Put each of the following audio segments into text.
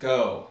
go.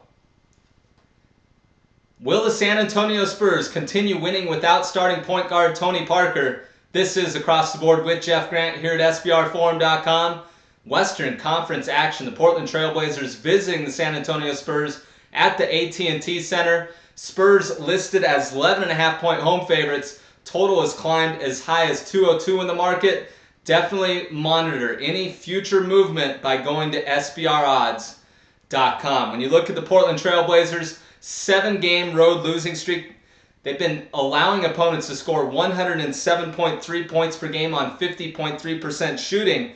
Will the San Antonio Spurs continue winning without starting point guard Tony Parker? This is Across the Board with Jeff Grant here at SBRForum.com. Western Conference action. The Portland Trail Blazers visiting the San Antonio Spurs at the AT&T Center. Spurs listed as 11.5-point home favorites. Total has climbed as high as 202 in the market. Definitely monitor any future movement by going to SBRodds.com. When you look at the Portland Trail Blazers, 7-game road losing streak. They've been allowing opponents to score 107.3 points per game on 50.3% shooting.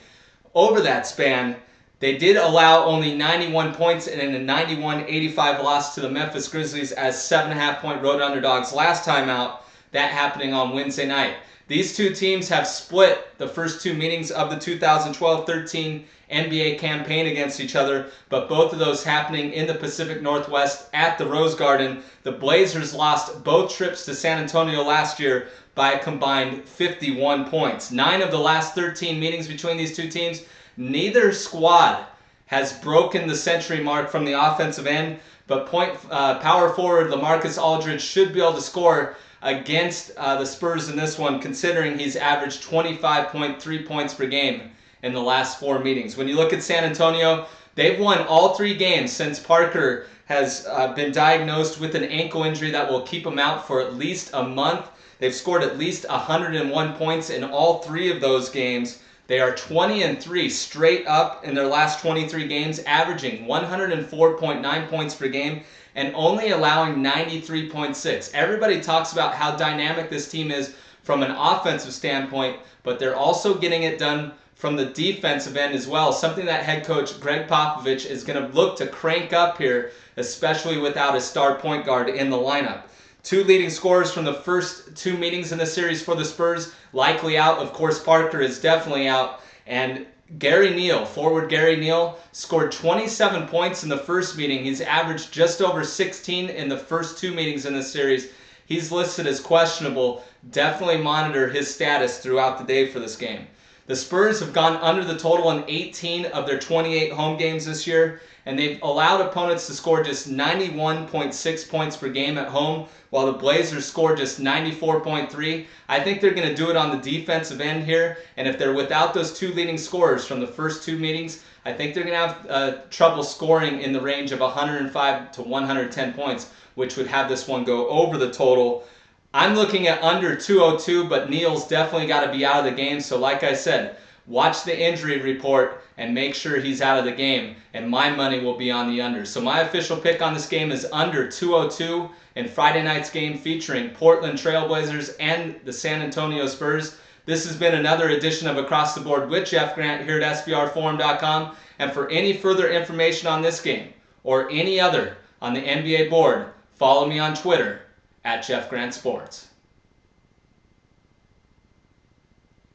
Over that span, they did allow only 91 points in a 91-85 loss to the Memphis Grizzlies as 7.5-point road underdogs last time out, that happening on Wednesday night. These two teams have split the first two meetings of the 2012-13 NBA campaign against each other, but both of those happening in the Pacific Northwest at the Rose Garden. The Blazers lost both trips to San Antonio last year by a combined 51 points. 9 of the last 13 meetings between these two teams, neither squad has broken the century mark from the offensive end, but power forward LaMarcus Aldridge should be able to score against the Spurs in this one, considering he's averaged 25.3 points per game in the last 4 meetings. When you look at San Antonio, they've won all 3 games since Parker has been diagnosed with an ankle injury that will keep him out for at least a month. They've scored at least 101 points in all 3 of those games. They are 20-3 straight up in their last 23 games, averaging 104.9 points per game and only allowing 93.6. Everybody talks about how dynamic this team is from an offensive standpoint, but they're also getting it done from the defensive end as well, something that head coach Greg Popovich is going to look to crank up here, especially without a star point guard in the lineup. 2 leading scorers from the first 2 meetings in the series for the Spurs, likely out. Of course, Parker is definitely out. And Gary Neal, forward Gary Neal, scored 27 points in the first meeting. He's averaged just over 16 in the first 2 meetings in this series. He's listed as questionable. Definitely monitor his status throughout the day for this game. The Spurs have gone under the total in 18 of their 28 home games this year, and they've allowed opponents to score just 91.6 points per game at home, while the Blazers score just 94.3. I think they're going to do it on the defensive end here, and if they're without those 2 leading scorers from the first 2 meetings, I think they're going to have trouble scoring in the range of 105 to 110 points, which would have this one go over the total. I'm looking at under 202, but Neal's definitely got to be out of the game. So like I said, watch the injury report and make sure he's out of the game, and my money will be on the under. So my official pick on this game is under 202 in Friday night's game featuring Portland Trail Blazers and the San Antonio Spurs. This has been another edition of Across the Board with Jeff Grant here at SBRForum.com. And for any further information on this game or any other on the NBA board, follow me on Twitter at Jeff Grant Sports.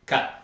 Cut.